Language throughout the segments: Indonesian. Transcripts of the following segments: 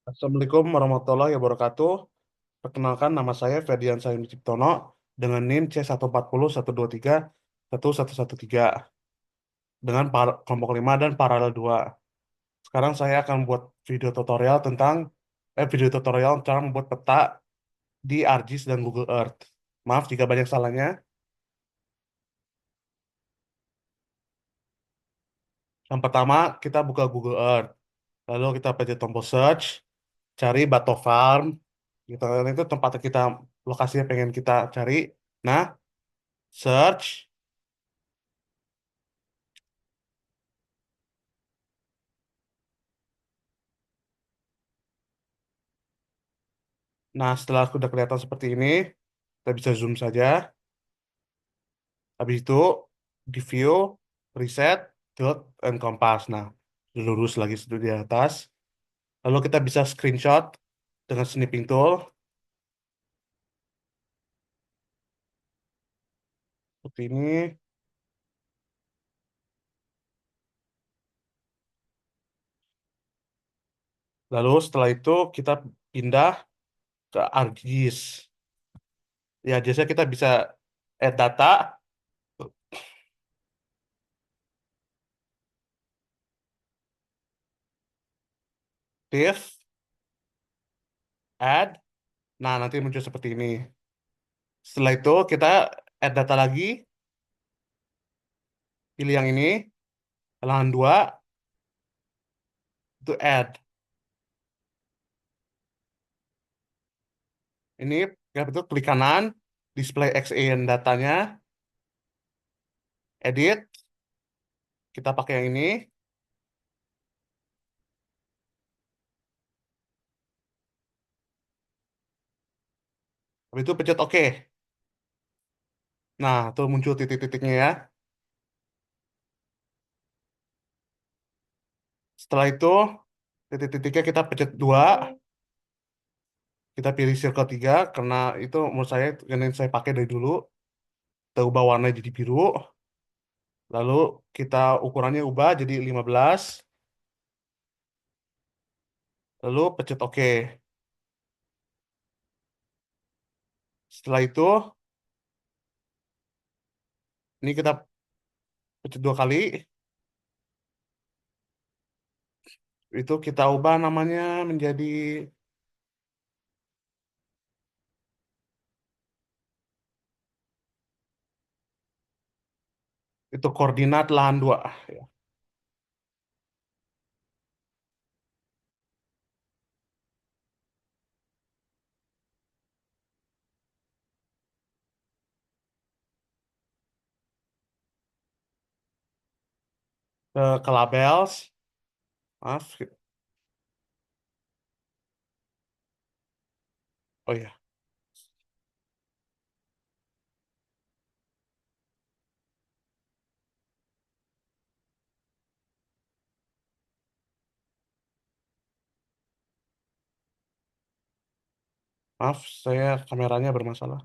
Assalamualaikum warahmatullahi wabarakatuh. Perkenalkan nama saya Ferdian Sayun Ciptono dengan NIM C140123113 dengan kelompok 5 dan paralel 2. Sekarang saya akan buat video tutorial cara membuat peta di ArcGIS dan Google Earth. Maaf jika banyak salahnya. Yang pertama, kita buka Google Earth. Lalu kita pencet tombol search, cari Bato Farm. Gitu. Dan itu tempat kita lokasinya pengen kita cari. Nah, search. Nah, setelah sudah kelihatan seperti ini, kita bisa zoom saja. Habis itu, di view, reset, tilt, and compass. Nah, lurus lagi situ di atas. Lalu kita bisa screenshot dengan snipping tool, seperti ini. Lalu setelah itu, kita pindah ke ArcGIS. Ya, biasanya kita bisa add data, div, add. Nah, nanti muncul seperti ini. Setelah itu, kita add data lagi, pilih yang ini, halaman 2, itu add. Ini ya betul klik kanan, display XAN datanya, edit, kita pakai yang ini, habis itu pencet OK. Nah, tuh muncul titik-titiknya ya. Setelah itu, titik-titiknya kita pencet 2, kita pilih circle 3, karena itu menurut saya, yang saya pakai dari dulu. Kita ubah warna jadi biru, lalu kita ukurannya ubah jadi 15, lalu pencet OK. Setelah itu, ini kita pencet 2 kali, itu kita ubah namanya menjadi itu koordinat lahan 2. Ya. Ke labels, maaf. Oh ya, maaf, saya kameranya bermasalah.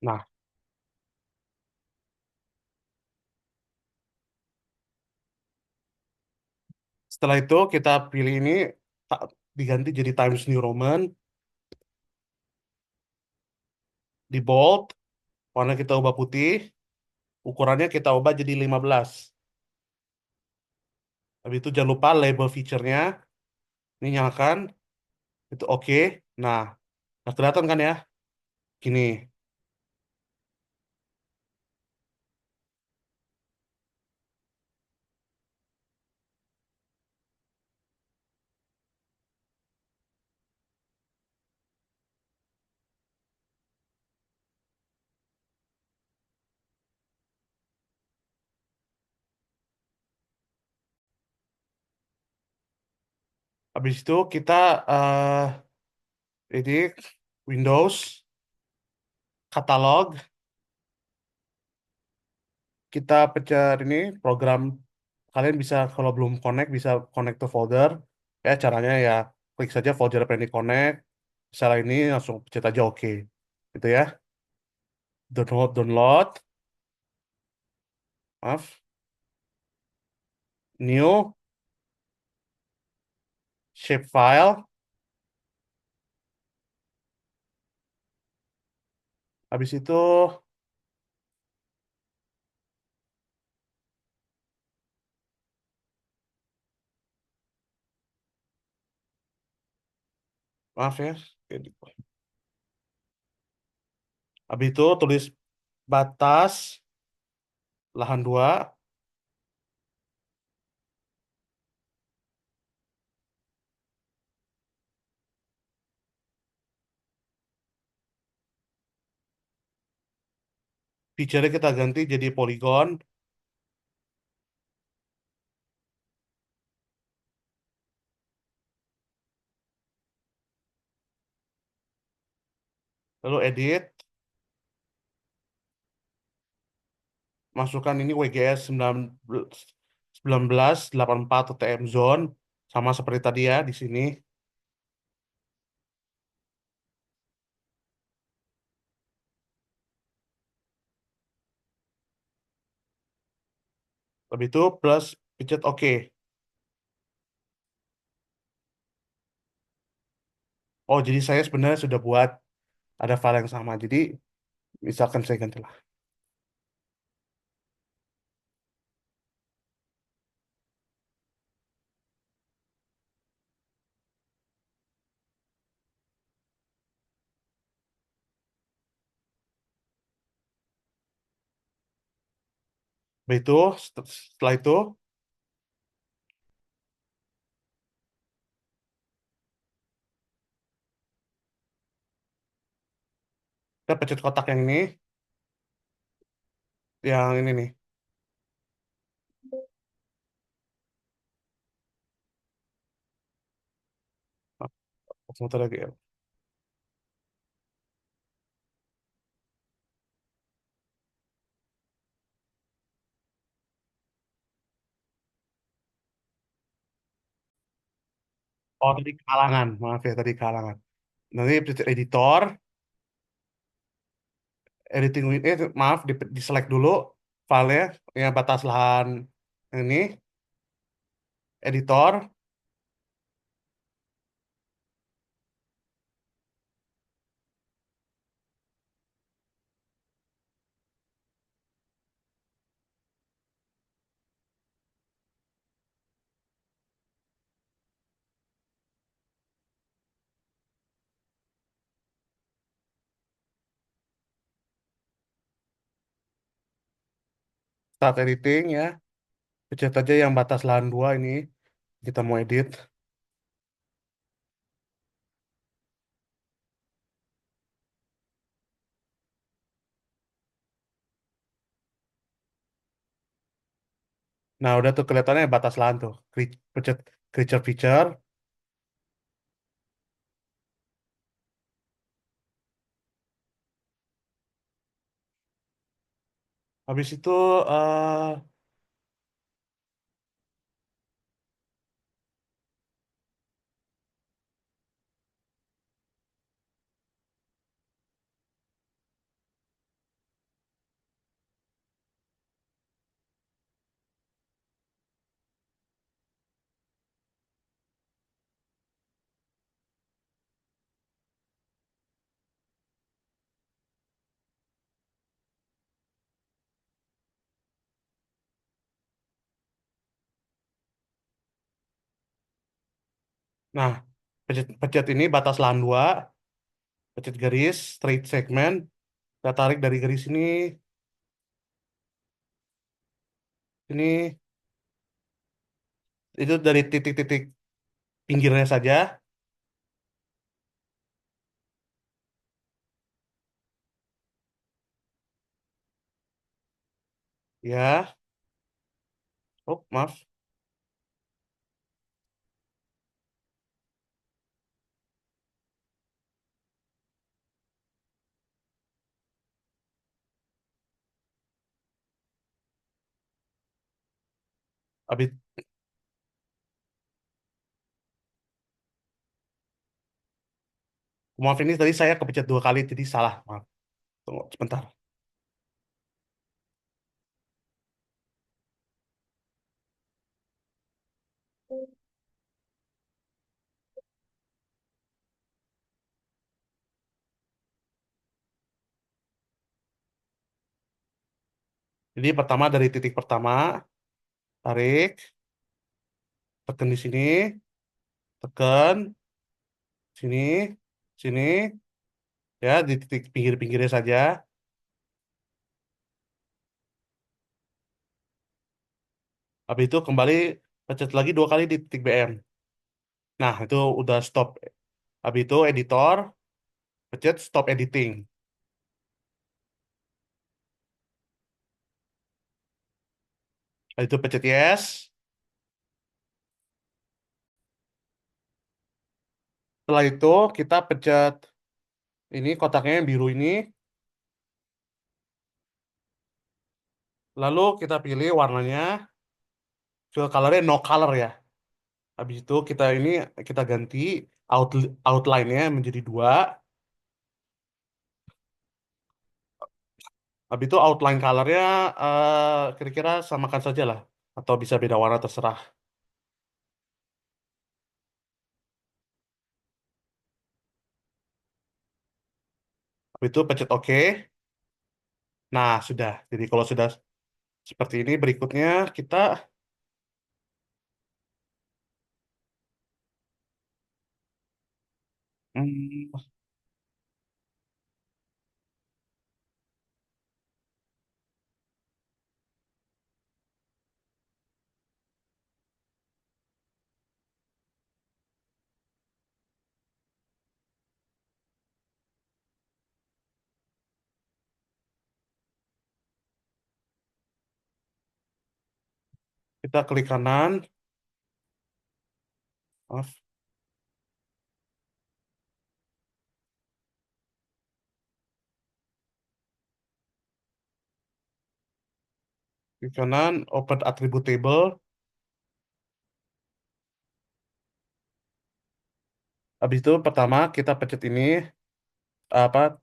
Nah, setelah itu kita pilih ini, diganti jadi Times New Roman, di bold, warna kita ubah putih, ukurannya kita ubah jadi 15. Habis itu jangan lupa label feature-nya, ini nyalakan, itu oke. Nah, nah kelihatan kan ya? Gini, habis itu kita ini Windows, katalog, kita pencet ini program, kalian bisa kalau belum connect bisa connect to folder. Ya caranya ya klik saja folder yang pengen di connect, Misalnya ini langsung pencet aja oke. Gitu ya. Download, maaf, new, shapefile. Habis itu, maaf ya. Habis itu tulis batas lahan 2. Feature kita ganti jadi polygon. Lalu edit. Masukkan ini WGS 1984 TM zone. Sama seperti tadi ya di sini. Habis itu plus pencet OK. Oh, jadi saya sebenarnya sudah buat ada file yang sama. Jadi misalkan saya gantilah. Habis itu setelah itu kita pencet kotak yang ini, yang ini nih. Sebentar lagi ya. Oh, tadi kalangan. Maaf ya, tadi kalangan. Nanti pencet editor, editing maaf di select dulu filenya yang batas lahan yang ini, editor, start editing ya. Pencet aja yang batas lahan 2 ini. Kita mau edit. Nah, udah tuh kelihatannya batas lahan tuh. Pencet creature feature. Habis itu, eh nah, pencet ini batas lahan 2. Pencet garis, straight segment. Kita tarik dari garis ini, itu dari titik-titik pinggirnya saja. Ya, oh maaf. Habis, Maaf ini tadi saya kepencet dua kali, jadi salah. Maaf. Tunggu sebentar. Jadi pertama dari titik pertama, tarik, tekan di sini, tekan, sini, sini, ya di titik pinggir-pinggirnya saja. Habis itu kembali pencet lagi dua kali di titik BM. Nah, itu udah stop. Habis itu editor, pencet stop editing. Habis itu pencet yes. Setelah itu kita pencet ini kotaknya yang biru ini. Lalu kita pilih warnanya ke colornya no color ya. Habis itu kita ganti out, outline-nya menjadi dua. Habis itu outline color-nya kira-kira samakan saja lah. Atau bisa beda warna terserah. Habis itu pencet OK. Nah, sudah. Jadi kalau sudah seperti ini, berikutnya kita hmm, kita klik kanan. Maaf, klik kanan, open attribute table. Habis itu pertama kita pencet ini apa?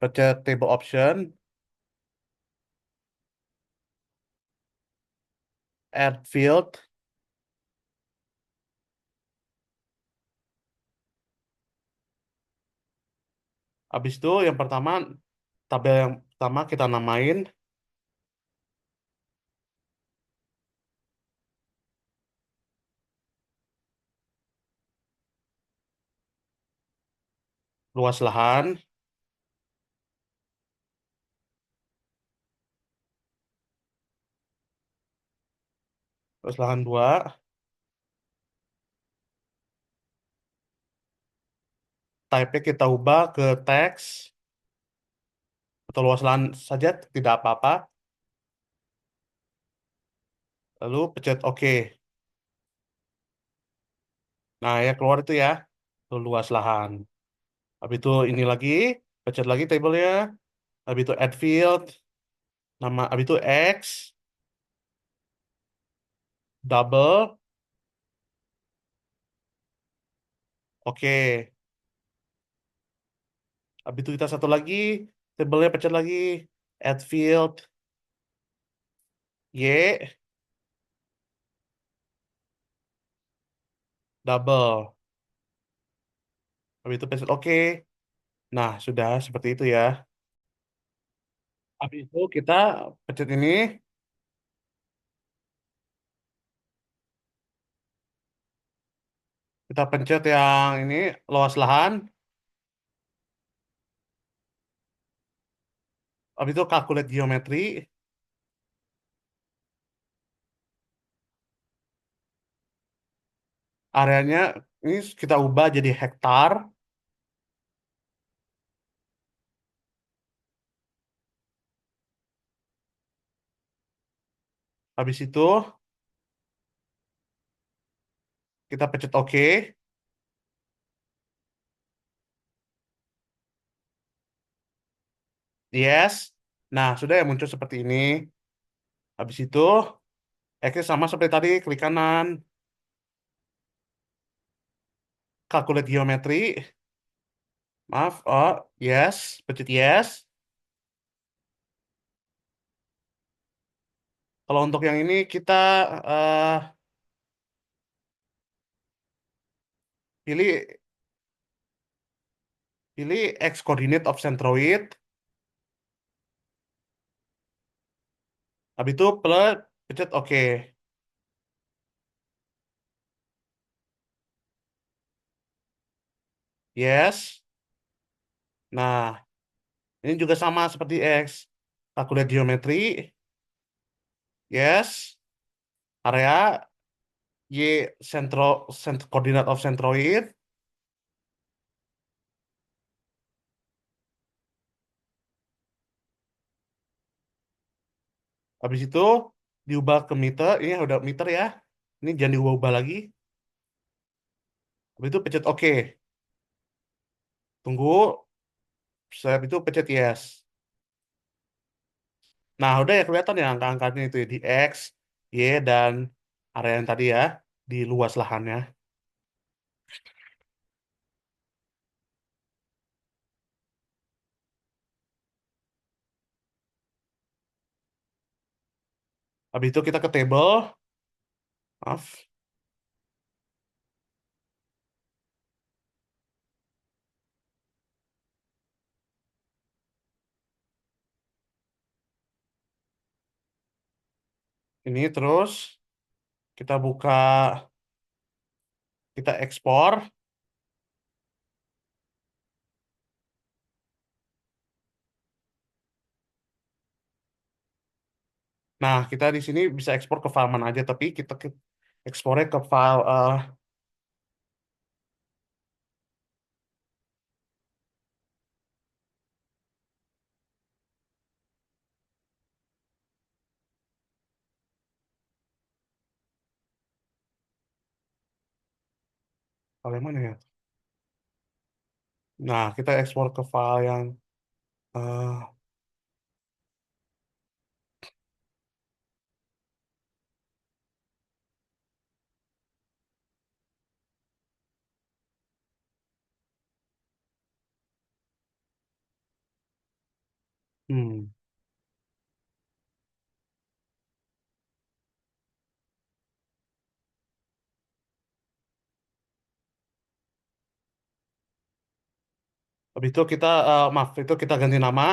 Pencet table option, add field. Habis itu yang pertama tabel yang pertama kita namain luas lahan. Luas lahan 2. Type-nya kita ubah ke teks atau luas lahan saja tidak apa-apa. Lalu pencet OK. Nah, ya keluar itu ya. Itu luas lahan. Habis itu ini lagi, pencet lagi tabelnya. Habis itu add field, habis itu X, double, oke. Habis itu kita satu lagi, tabelnya pencet lagi, add field, Y, double. Habis itu pencet oke. Nah, sudah seperti itu ya. Habis itu kita pencet ini, kita pencet yang ini, luas lahan. Habis itu calculate geometry. Areanya ini kita ubah jadi hektar. Habis itu kita pencet oke. Yes. Nah, sudah ya muncul seperti ini. Habis itu, X sama seperti tadi, klik kanan, calculate geometry. Maaf, oh, yes, pencet yes. Kalau untuk yang ini kita eh, pilih pilih X coordinate of centroid. Habis itu plus pencet OK. Yes. Nah, ini juga sama seperti X. Aku lihat geometri. Yes. Area Y coordinate of centroid. Habis itu diubah ke meter. Ini udah meter ya. Ini jangan diubah-ubah lagi. Habis itu pencet OK. Tunggu. Setelah itu pencet yes. Nah, udah ya kelihatan ya angka-angkanya itu ya, di X, Y, dan area yang tadi ya, di luas lahannya. Habis itu kita ke table. Maaf. Ini terus kita buka, kita ekspor. Nah, kita di sini bisa ekspor ke file mana aja, tapi kita ekspornya ke file file yang mana ya? Nah, kita ekspor ke file yang eh, hmm. Habis itu kita maaf itu kita ganti nama.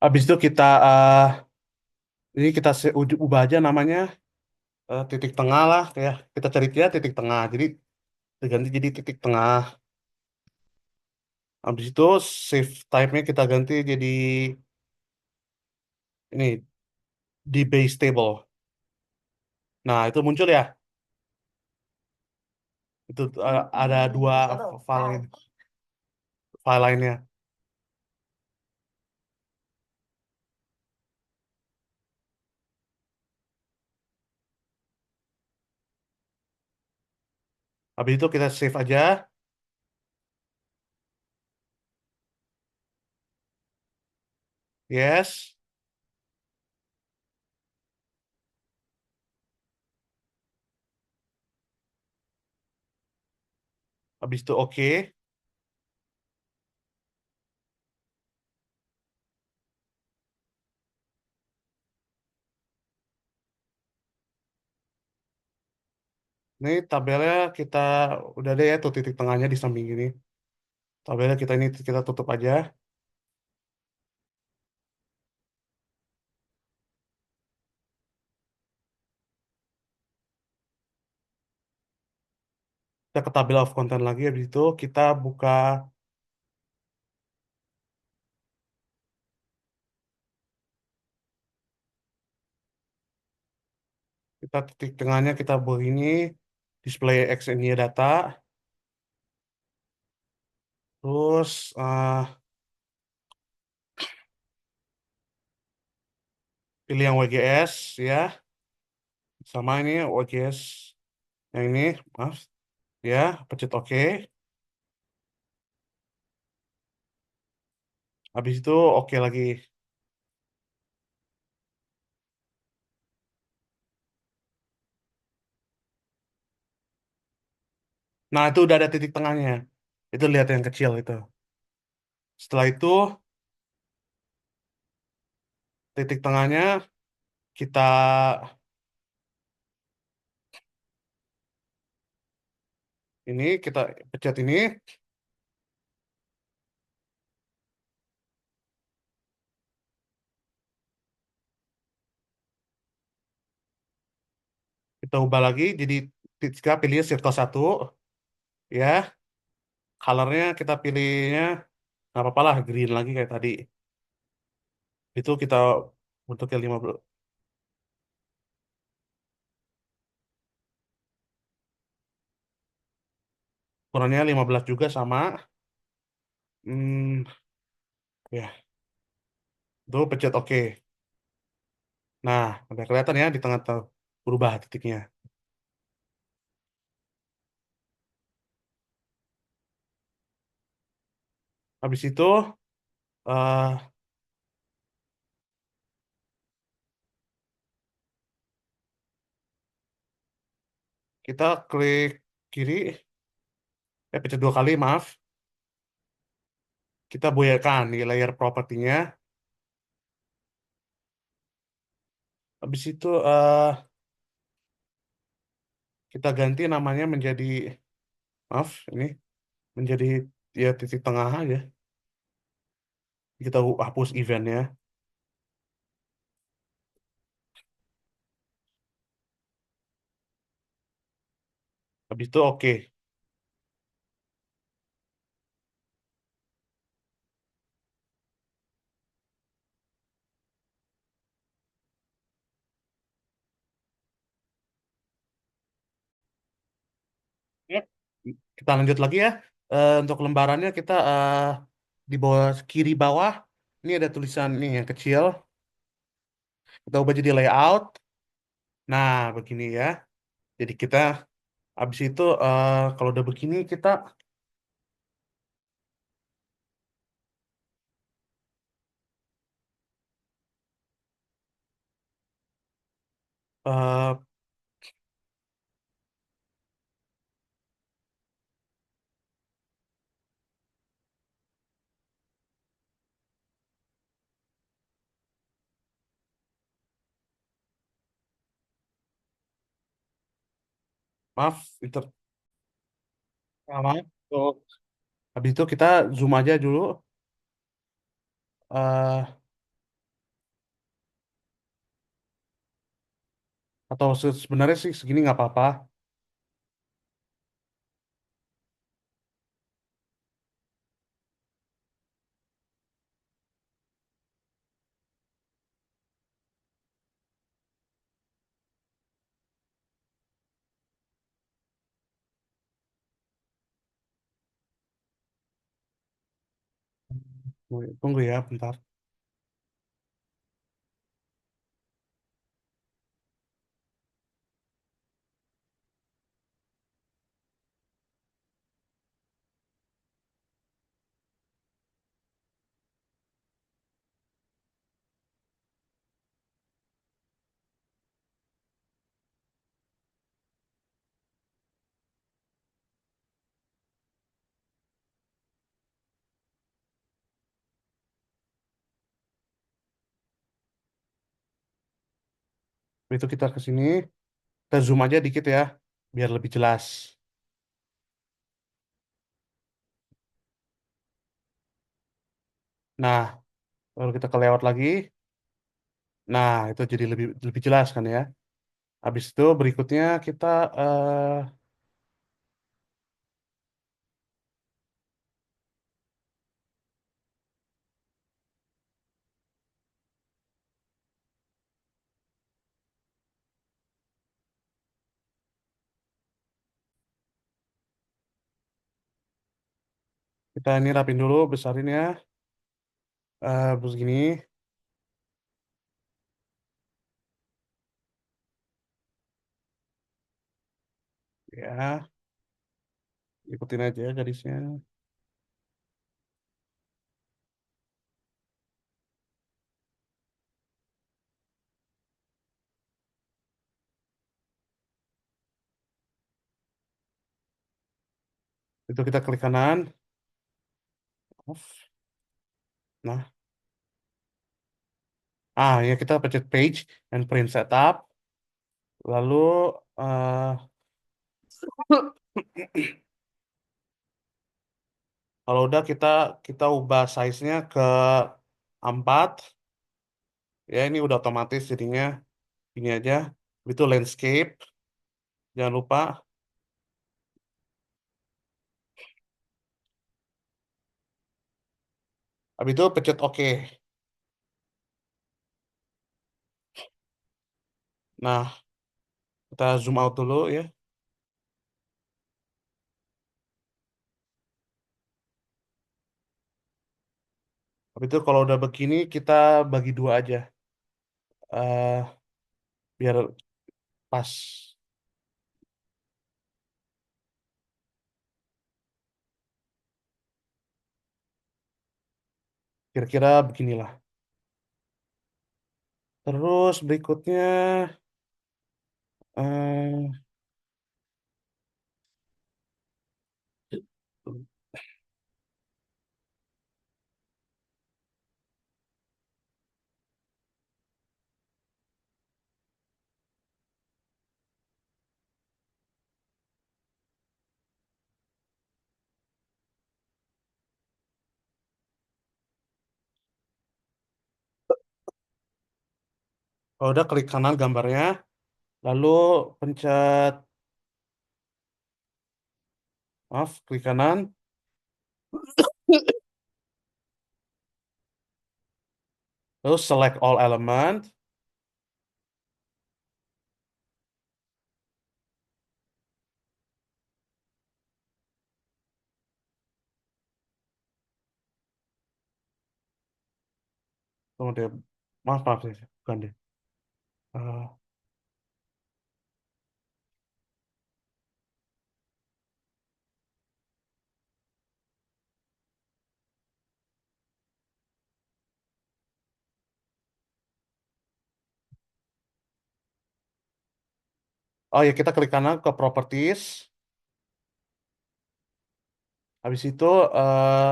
Habis itu kita ini kita ubah aja namanya titik tengah lah ya. Kita cari dia titik tengah. Jadi diganti jadi titik tengah. Habis itu save type-nya kita ganti jadi ini di base table. Nah, itu muncul ya. Itu ada dua file file lainnya. Habis itu kita save aja. Yes. Habis itu oke. Ini tabelnya kita udah deh ya tuh titik tengahnya di samping ini. Tabelnya kita ini kita tutup aja. Kita ke tabel of content lagi. Habis itu kita buka, kita titik tengahnya kita begini. Display X and Y data. Terus pilih yang WGS ya, sama ini WGS yang ini, maaf ya, pencet OK. Habis itu OK lagi. Nah, itu udah ada titik tengahnya. Itu lihat yang kecil itu. Setelah itu titik tengahnya kita kita pencet ini, kita ubah lagi jadi kita pilih circle satu ya. Colornya kita pilihnya nggak apa-apa lah, green lagi kayak tadi. Itu kita untuk yang 15, ukurannya 15 juga sama. Hmm, ya, itu pencet OK. Nah, udah kelihatan ya di tengah berubah titiknya. Habis itu eh, kita klik kiri, pencet dua kali, maaf. Kita boyakan di layer propertinya. Habis itu kita ganti namanya menjadi, maaf, ini menjadi ya titik tengah aja. Kita hapus eventnya. Habis itu oke. Ya. Kita lanjut lagi ya. Untuk lembarannya kita di bawah kiri bawah ini ada tulisan nih yang kecil. Kita ubah jadi layout. Nah, begini ya. Jadi kita habis itu kalau udah begini kita eh, maaf maaf. Tuh. Habis itu kita zoom aja dulu. eh atau sebenarnya sih segini nggak apa-apa. Tunggu ya, bentar. Itu kita ke sini, kita zoom aja dikit ya, biar lebih jelas. Nah, baru kita ke layout lagi. Nah, itu jadi lebih lebih jelas kan ya. Habis itu berikutnya kita ini rapin dulu, besarin ya. Begini. Ya, ikutin aja garisnya. Itu kita klik kanan. Off. Nah, ya kita pencet page and print setup. Lalu kalau udah kita ubah size-nya ke A4. Ya ini udah otomatis jadinya ini aja. Itu landscape. Jangan lupa. Habis itu pencet OK. Nah, kita zoom out dulu ya. Habis itu kalau udah begini kita bagi dua aja. Biar pas. Kira-kira beginilah. Terus berikutnya eh kalau udah klik kanan gambarnya, lalu pencet maaf, klik kanan, lalu select all element. Kemudian maaf maaf sih, bukan deh. Eh, oh ya kita klik kanan ke properties. Habis itu eh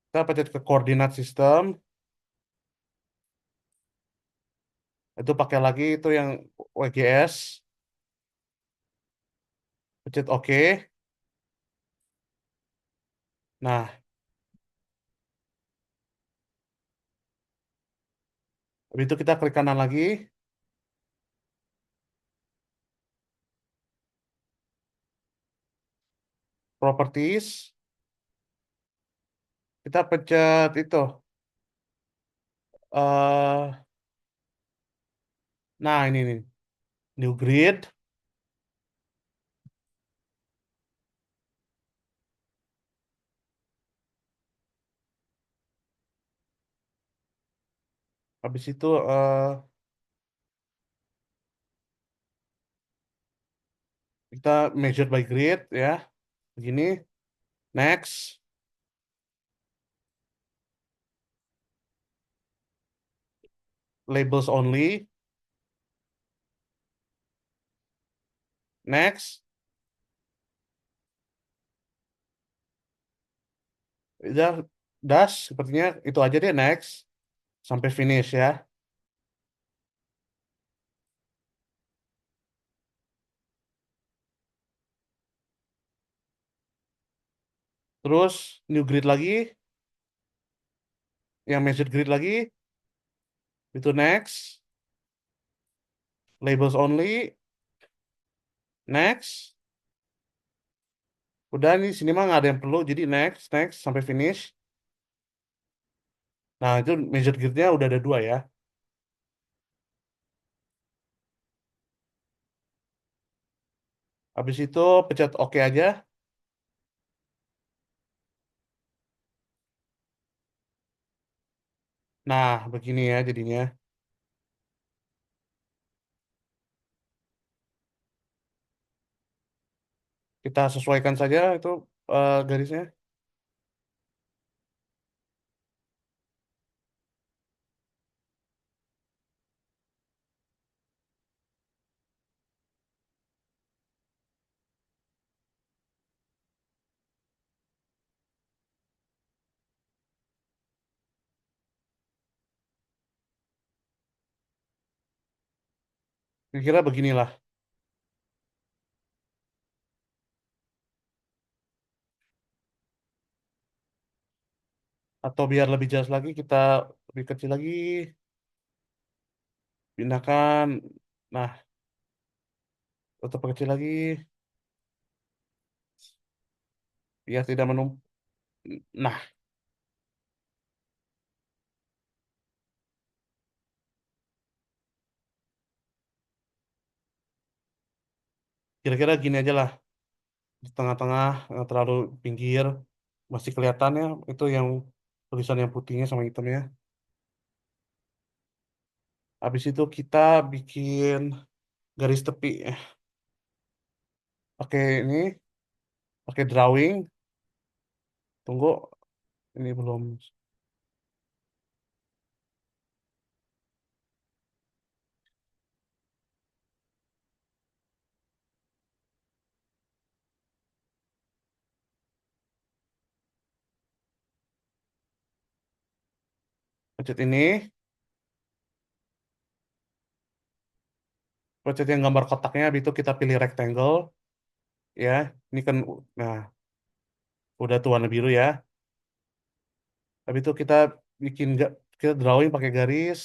kita pencet ke koordinat sistem. Itu pakai lagi itu yang WGS. Pencet OK. Nah, habis itu kita klik kanan lagi, properties. Kita pencet itu. eh nah, ini nih, new grid. Habis itu kita measured by grid ya. Begini. Next. Labels only. Next. Udah, das. Sepertinya itu aja deh. Next. Sampai finish ya. Terus new grid lagi. Yang measured grid lagi. Itu next. Labels only. Next. Udah nih sini mah nggak ada yang perlu. Jadi next. Next. Sampai finish. Nah itu measured gridnya udah ada dua ya. Habis itu pencet OK aja. Nah begini ya jadinya. Kita sesuaikan saja itu garisnya. Kira-kira beginilah. Atau biar lebih jelas lagi, kita lebih kecil lagi. Pindahkan. Nah, tetap kecil lagi. Biar tidak menumpuk. Nah, kira-kira gini aja lah. Di tengah-tengah, terlalu pinggir. Masih kelihatan ya, itu yang tulisan yang putihnya sama hitamnya. Habis itu kita bikin garis tepi. Pakai ini, pakai drawing. Tunggu, ini belum. Pencet ini, pencet yang gambar kotaknya. Habis itu kita pilih rectangle. Ya, ini kan, nah, udah tuh warna biru ya. Habis itu kita bikin, kita drawing pakai garis.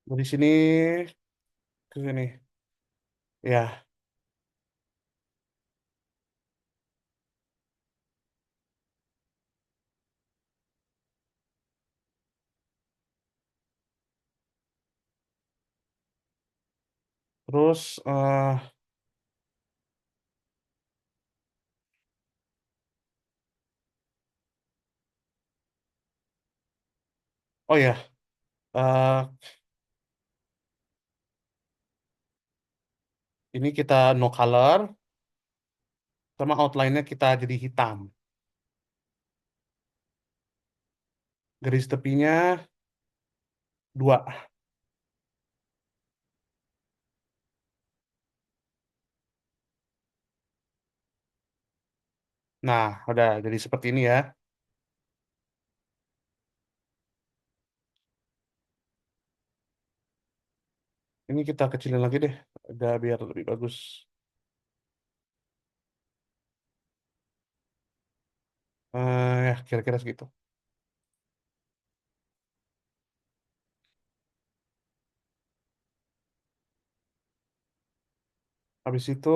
Dari sini ke sini. Ya, terus, oh ya, eh, ini kita no color, sama outline-nya kita jadi hitam. Garis tepinya dua. Nah, udah jadi seperti ini ya. Ini kita kecilin lagi deh, agak biar lebih bagus. Ya, kira-kira segitu. Habis itu,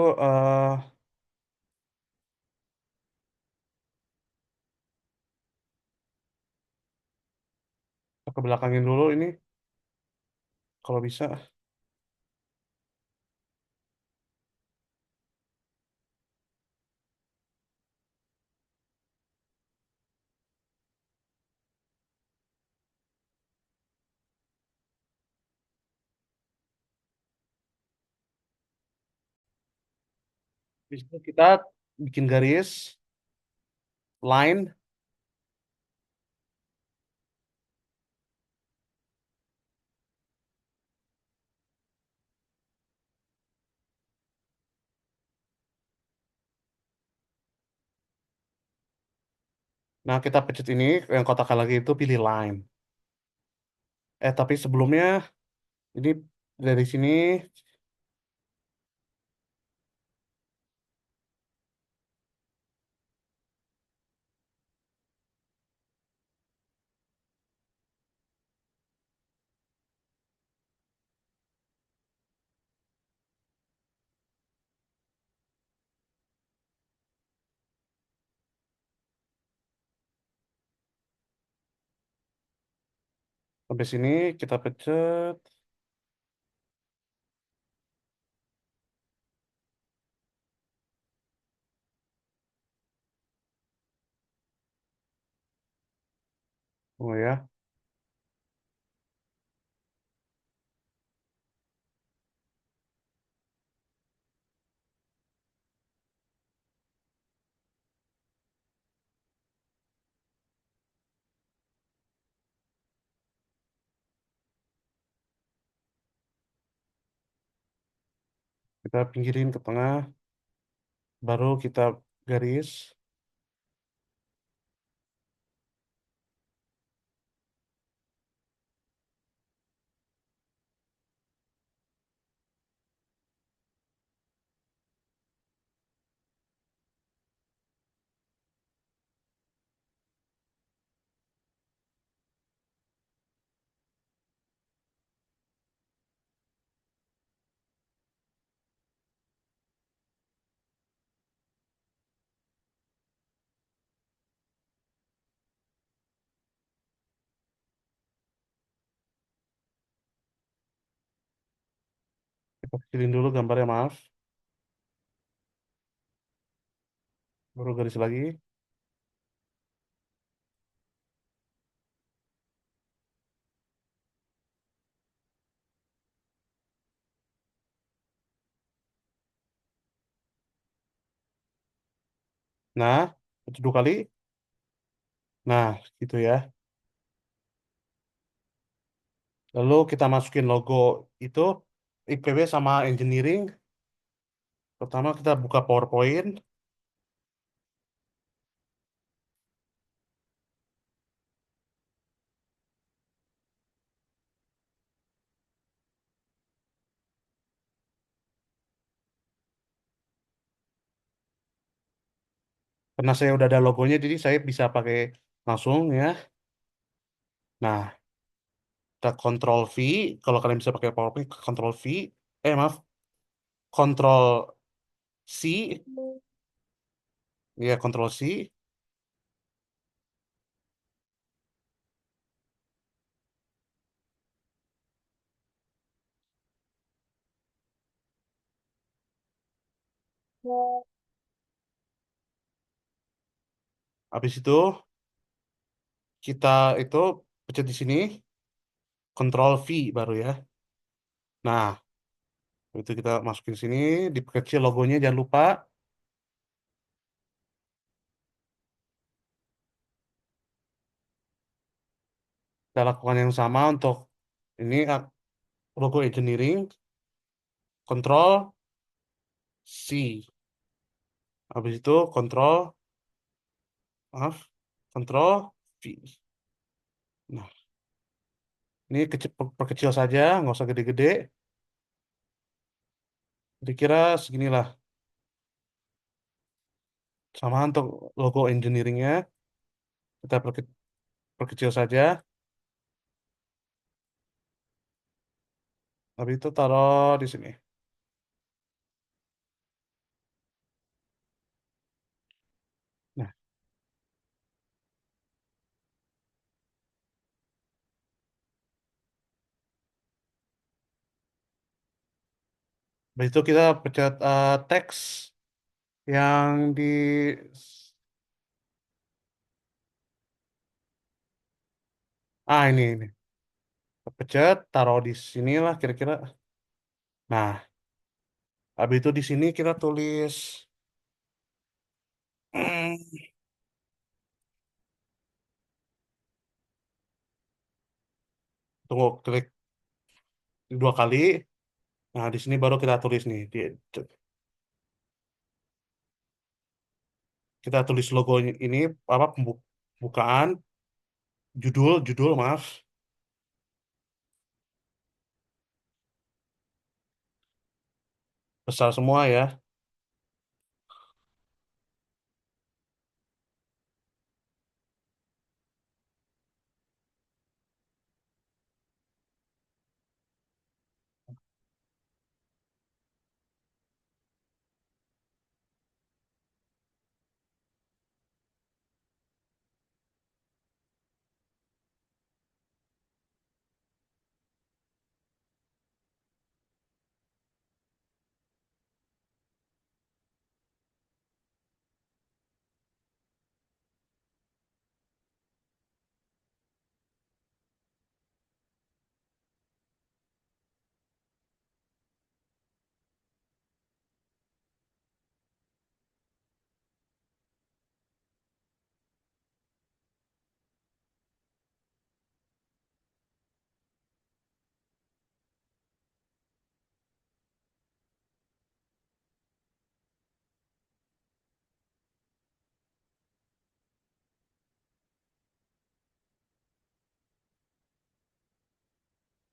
kita ke belakangin dulu ini, kalau bisa. Habis itu kita bikin garis, line. Nah, kita pencet ini, yang kotak lagi itu pilih line. Tapi sebelumnya, ini dari sini sampai sini kita pencet. Oh ya, kita pinggirin ke tengah, baru kita garis. Kita kecilin dulu gambarnya, maaf. Baru garis lagi. Nah, itu dua kali. Nah, gitu ya. Lalu kita masukin logo itu, IPB sama engineering. Pertama kita buka PowerPoint, karena saya udah ada logonya, jadi saya bisa pakai langsung ya. Nah, kita Control V, kalau kalian bisa pakai PowerPoint, Control V, maaf, Control C, ya Control C. Habis itu kita itu pencet di sini, Control V baru ya. Nah, itu kita masukin sini, diperkecil logonya, jangan lupa. Kita lakukan yang sama untuk ini logo engineering, Control C. Habis itu Control, maaf, Control V. Nah, ini kecil, perkecil saja, nggak usah gede-gede. Kira-kira seginilah. Sama untuk logo engineeringnya, kita perkecil saja. Habis itu taruh di sini. Nah, habis itu kita pencet teks yang di ini. Kita pencet, taruh di sinilah kira-kira. Nah, habis itu di sini kita tulis tunggu, klik dua kali. Nah, di sini baru kita tulis nih. Kita tulis logo ini apa pembukaan, judul, judul maaf, besar semua ya.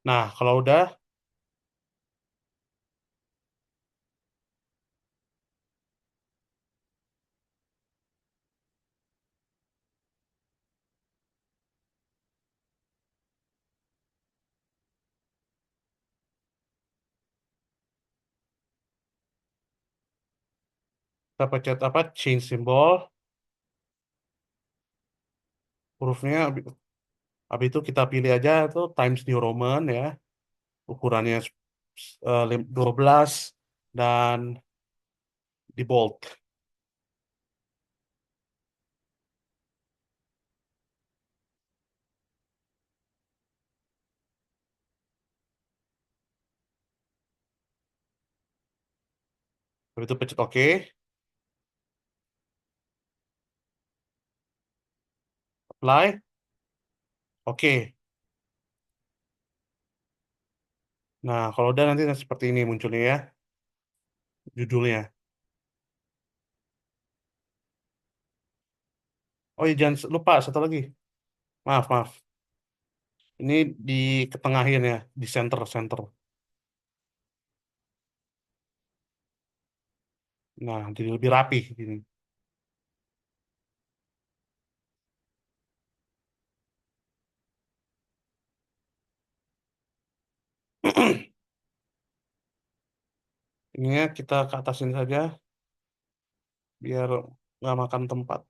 Nah, kalau udah, kita pencet apa? Change symbol, hurufnya. Habis itu kita pilih aja tuh Times New Roman ya. Ukurannya 12 dan di bold. Habis itu pencet OK, apply, OK. Nah, kalau udah nanti seperti ini munculnya ya, judulnya. Oh iya, jangan lupa satu lagi. Maaf, maaf. Ini di ketengahin ya, di center. Nah, jadi lebih rapi gini. Ini ya kita ke atasin saja biar nggak makan tempat.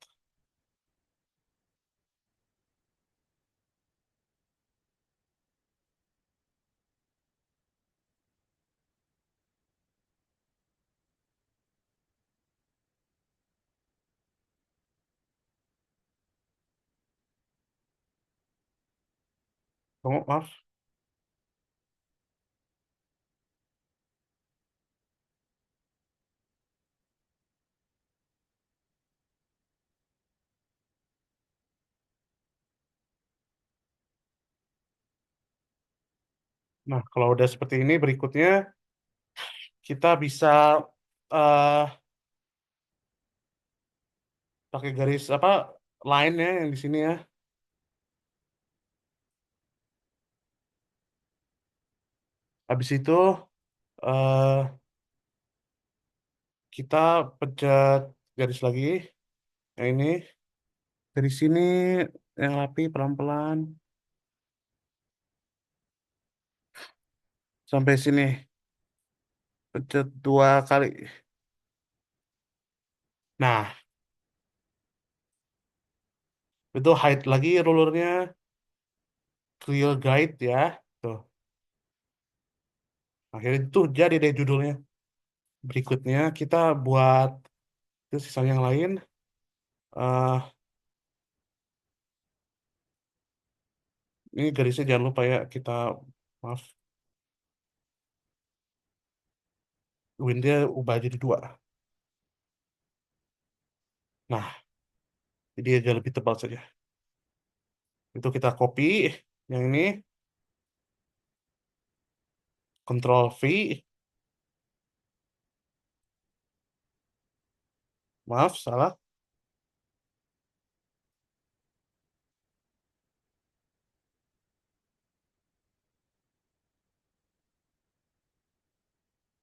Oh, maaf. Nah, kalau udah seperti ini, berikutnya kita bisa eh pakai garis apa line ya yang di sini ya. Habis itu eh kita pencet garis lagi yang ini dari sini yang rapi pelan-pelan sampai sini. Pencet 2 kali. Nah, itu hide lagi rulernya, clear guide ya. Tuh, akhirnya itu jadi deh judulnya. Berikutnya kita buat itu sisa yang lain. eh ini garisnya jangan lupa ya kita maaf, windnya ubah jadi 2. Nah, jadi agak lebih tebal saja. Itu kita copy yang ini, Control V, maaf salah,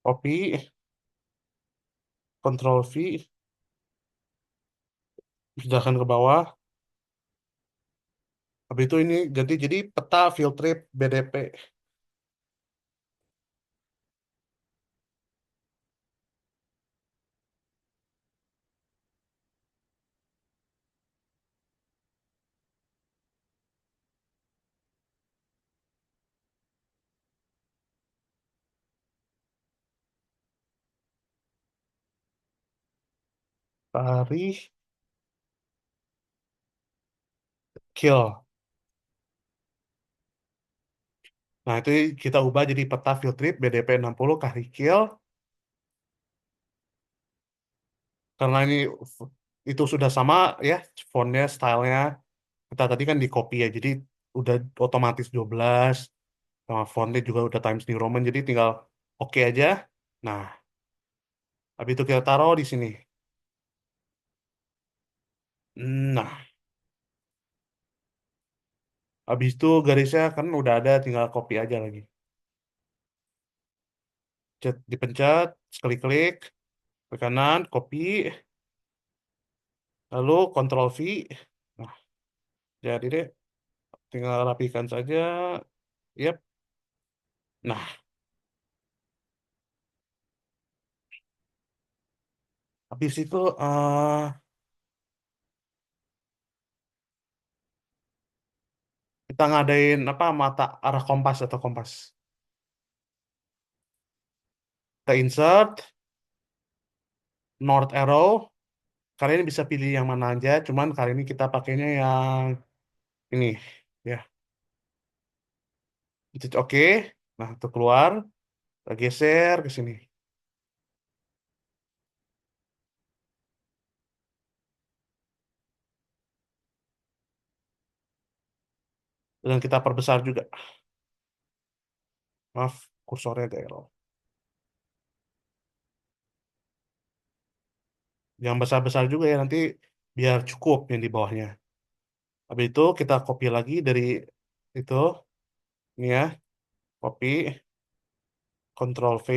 copy, Control V, pindahkan ke bawah. Habis itu ini ganti jadi peta field trip BDP. Tarik, kill. Nah, itu kita ubah jadi peta field trip BDP 60 kali kill. Karena ini itu sudah sama ya, fontnya, stylenya. Kita tadi kan di copy ya, jadi udah otomatis 12. Sama fontnya juga udah Times New Roman, jadi tinggal oke aja. Nah, habis itu kita taruh di sini. Nah, Habis itu garisnya kan udah ada, tinggal copy aja lagi. Dipencet, sekali klik, ke kanan, copy, lalu Ctrl V. Nah, jadi deh, tinggal rapikan saja. Yep. Nah, habis itu kita ngadain apa mata arah kompas atau kompas. Kita insert north arrow. Kali ini bisa pilih yang mana aja, cuman kali ini kita pakainya yang ini, ya. Itu oke. Nah, itu keluar, kita geser ke sini. Dan kita perbesar juga. Maaf, kursornya ada error. Yang besar-besar juga ya, nanti biar cukup yang di bawahnya. Habis itu kita copy lagi dari itu, ini ya, copy, Ctrl V.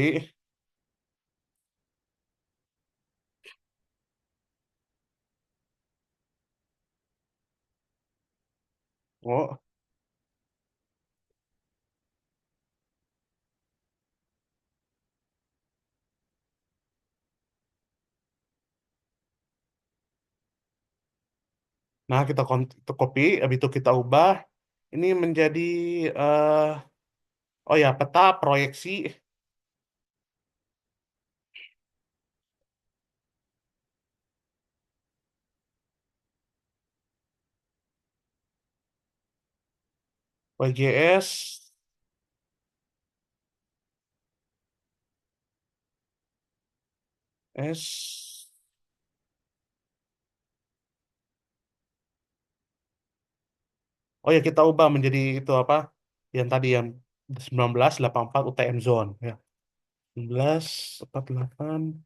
Oh, nah kita copy, habis itu kita ubah. Ini menjadi eh oh ya, peta proyeksi WGS S. Oh ya, kita ubah menjadi itu apa? Yang tadi yang 1984 UTM zone ya. 1948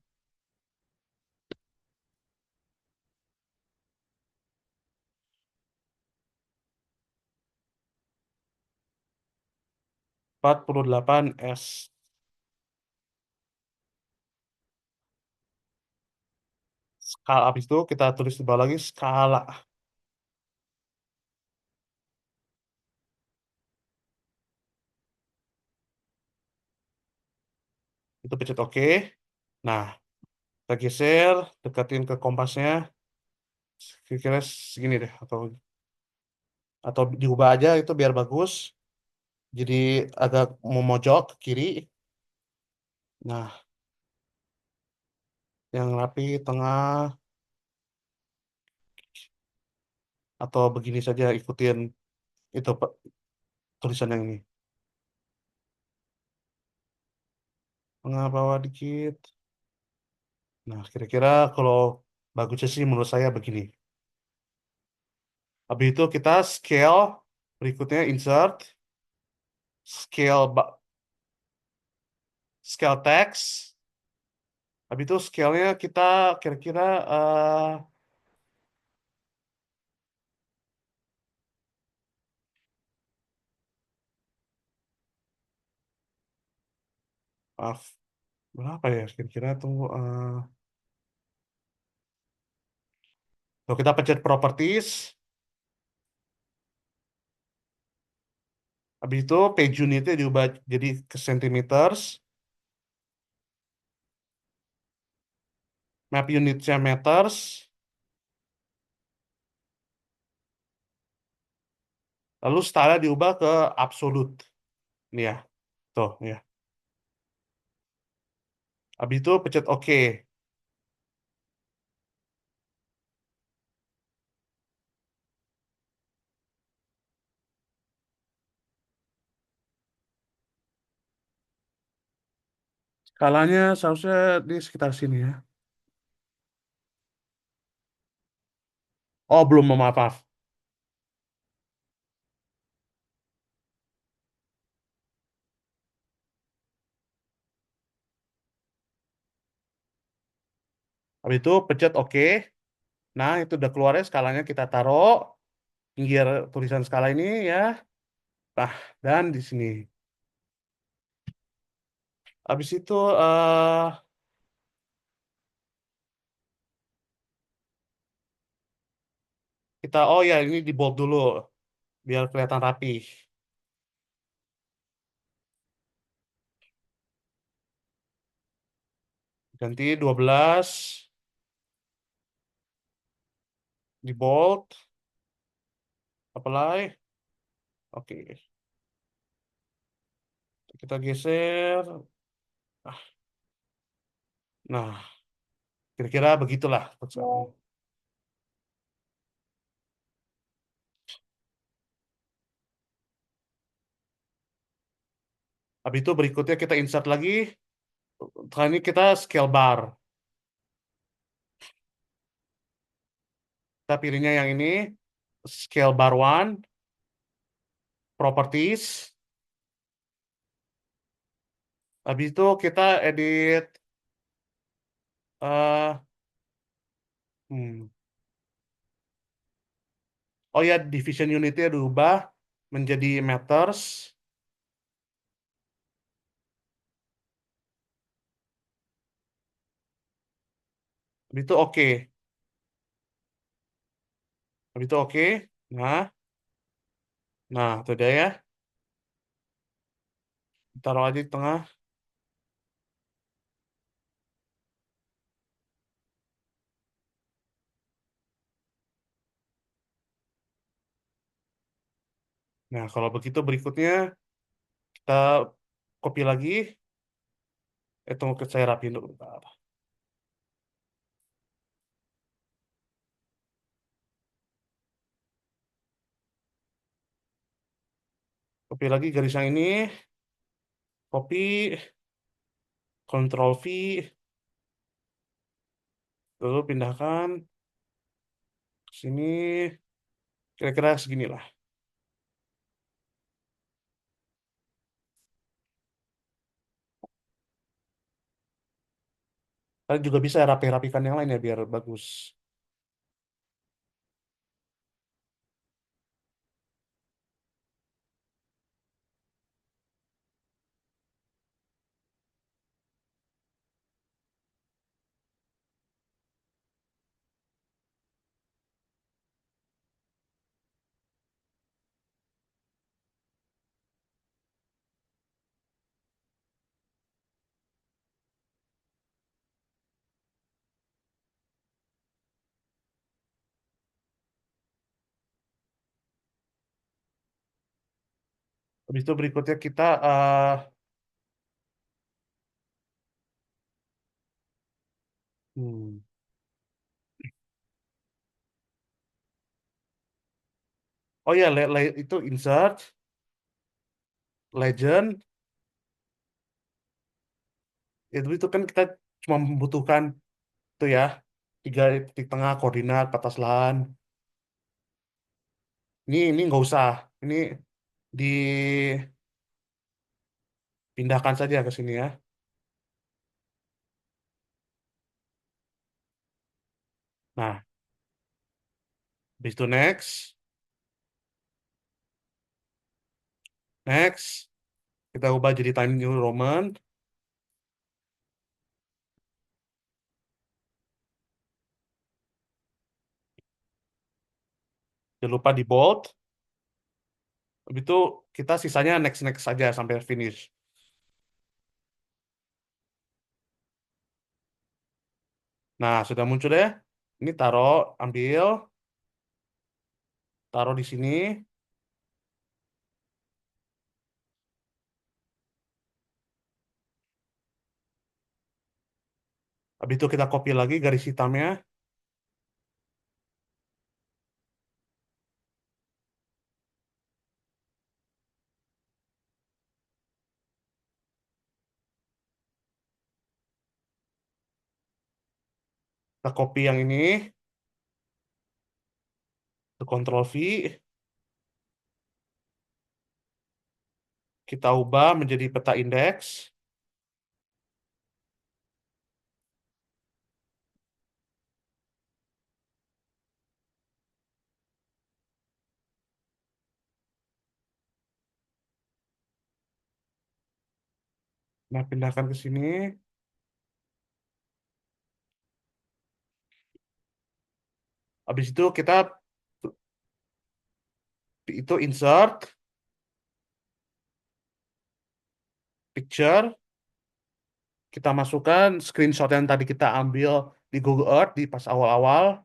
48 S. Skala, habis itu kita tulis di bawah lagi skala. Itu pencet OK. Nah, kita geser, dekatin ke kompasnya. Kira-kira segini deh, atau diubah aja itu biar bagus. Jadi agak memojok ke kiri. Nah, yang rapi tengah, atau begini saja, ikutin itu tulisan yang ini. Tengah bawah dikit. Nah, kira-kira kalau bagusnya sih menurut saya begini. Habis itu kita scale, berikutnya insert, scale scale text. Habis itu scale-nya kita kira-kira maaf, berapa ya kira-kira tuh tuh kita pencet properties. Habis itu page unitnya diubah jadi ke centimeters, map unitnya meters, lalu style diubah ke absolute. Ini ya, tuh ya. Habis itu pencet OK. Skalanya seharusnya di sekitar sini ya. Oh, belum, maaf, maaf. Habis itu pencet OK. Nah, itu udah keluarnya skalanya, kita taruh. pinggir tulisan skala ini ya. Nah, dan di sini. Habis itu kita oh ya ini di bold dulu biar kelihatan rapi. Ganti 12 di bold, apply. Oke, kita geser. Nah, kira-kira begitulah. Habis itu berikutnya kita insert lagi. Kali ini kita scale bar. Kita pilihnya yang ini, scale bar one, properties. Habis itu kita edit, eh hmm. Oh ya, division unitnya diubah menjadi meters. Habis itu oke. Habis itu oke. Nah, nah itu dia ya. Taruh aja di tengah. Nah, kalau begitu berikutnya kita copy lagi. Tunggu saya rapiin dulu. Bentar. Copy lagi garis yang ini. Copy, Ctrl V, lalu pindahkan ke sini. Kira-kira seginilah. Kalian juga bisa rapi-rapikan yang lain ya biar bagus. Habis itu berikutnya kita hmm. Oh ya, itu insert legend. Itu kan kita cuma membutuhkan itu ya tiga titik tengah koordinat batas lahan. Ini nggak usah. Ini dipindahkan saja ke sini ya. Nah, habis itu next, kita ubah jadi Time New Roman. Jangan lupa di bold. Habis itu kita sisanya next next saja sampai finish. Nah, sudah muncul ya. Ini ambil, taruh di sini. Habis itu kita copy lagi garis hitamnya. Kita copy yang ini, ke Ctrl V, kita ubah menjadi peta indeks. Nah, pindahkan ke sini. Habis itu kita itu insert picture, kita masukkan screenshot yang tadi kita ambil di Google Earth di pas awal-awal.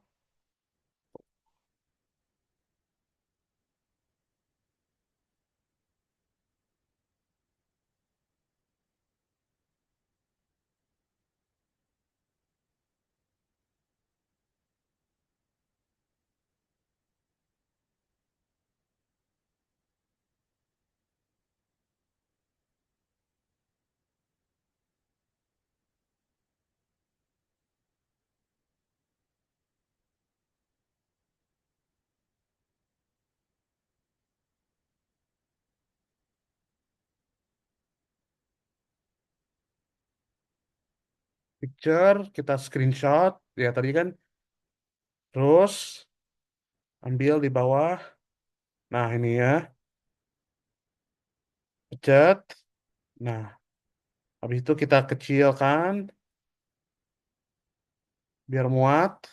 Picture, kita screenshot, ya tadi kan. Terus ambil di bawah. Nah, ini ya, pencet. Nah, habis itu kita kecilkan biar muat.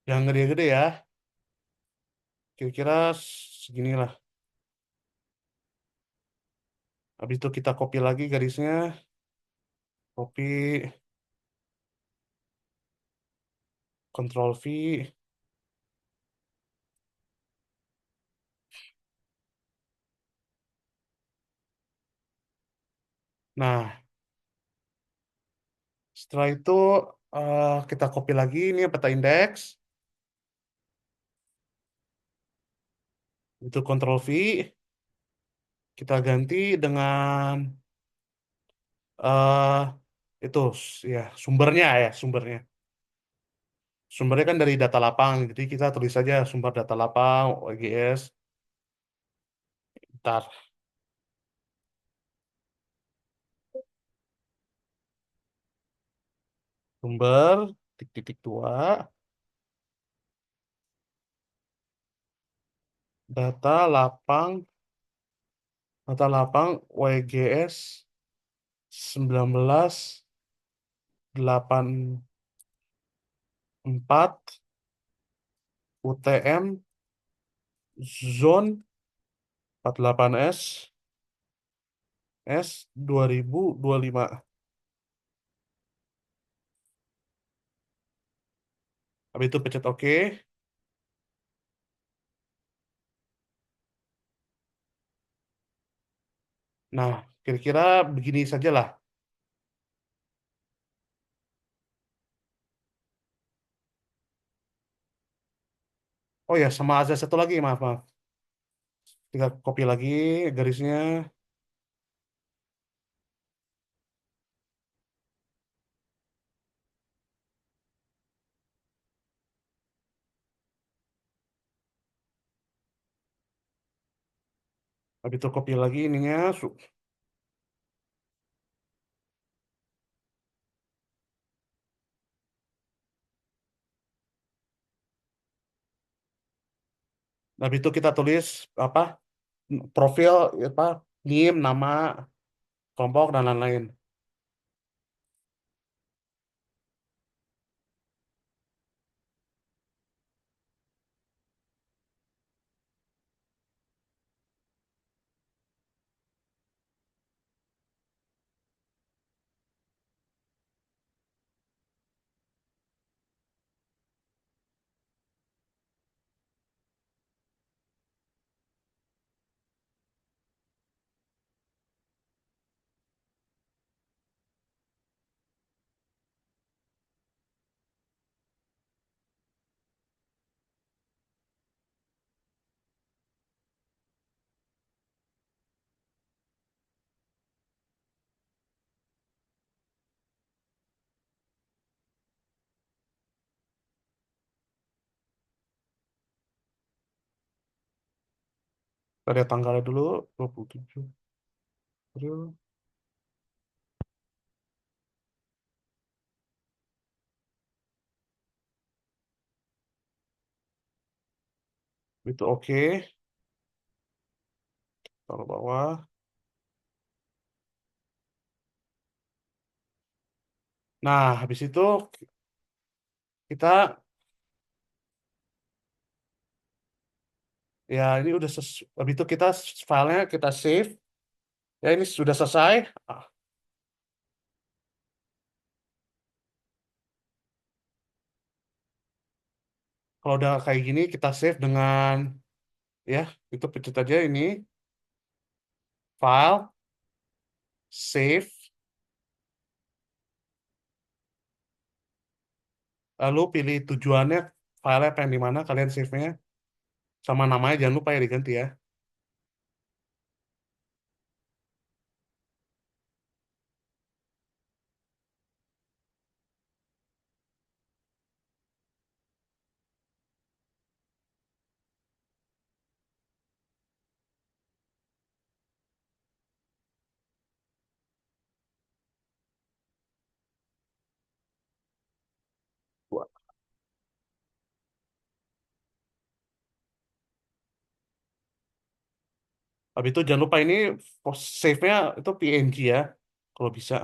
Yang gede-gede ya. Kira-kira seginilah. Habis itu kita copy lagi garisnya. Copy, Ctrl V. Nah, setelah itu kita copy lagi ini peta indeks. Itu Ctrl V. Kita ganti dengan eh itu ya sumbernya. Sumbernya kan dari data lapang, jadi kita tulis saja sumber data lapang OGS. Ntar sumber titik-titik dua data lapang WGS 1984 UTM Zone 48 S 2025. Habis itu pencet OK. Nah, kira-kira begini sajalah. Oh ya, sama ada satu lagi, maaf, maaf. Kita copy lagi garisnya. Habis itu copy lagi ininya. Habis itu kita tulis apa profil, apa NIM, nama, kelompok, dan lain-lain. Kita lihat tanggalnya dulu, 27 April. Itu oke, taruh bawah. Nah, habis itu kita ya ini udah habis itu kita filenya kita save. Ya ini sudah selesai. Ah, kalau udah kayak gini kita save dengan ya itu pencet aja ini file save lalu pilih tujuannya file pengen di mana kalian save-nya sama namanya jangan lupa ya diganti ya. Wah, habis itu jangan lupa ini save-nya itu PNG ya kalau bisa.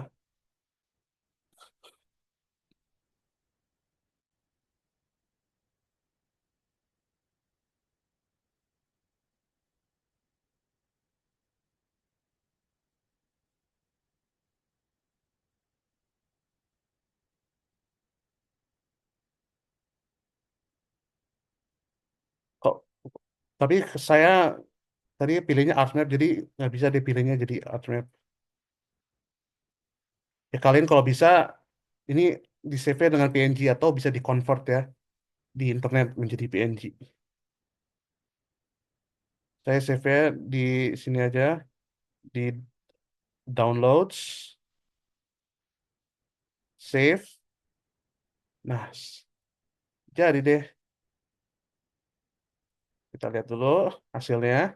Kok tapi saya tadi pilihnya Archmap jadi nggak bisa dipilihnya jadi Archmap. Ya kalian kalau bisa ini di save dengan PNG atau bisa di convert ya di internet menjadi PNG. Saya save di sini aja di downloads, save. Nah, jadi deh kita lihat dulu hasilnya.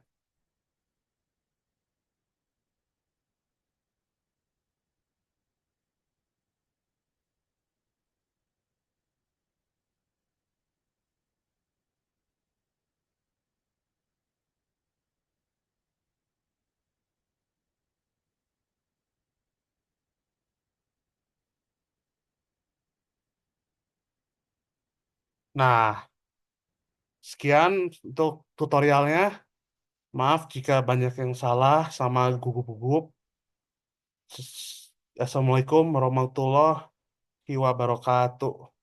Nah, sekian untuk tutorialnya. Maaf jika banyak yang salah sama gugup-gugup. Assalamualaikum warahmatullahi wabarakatuh.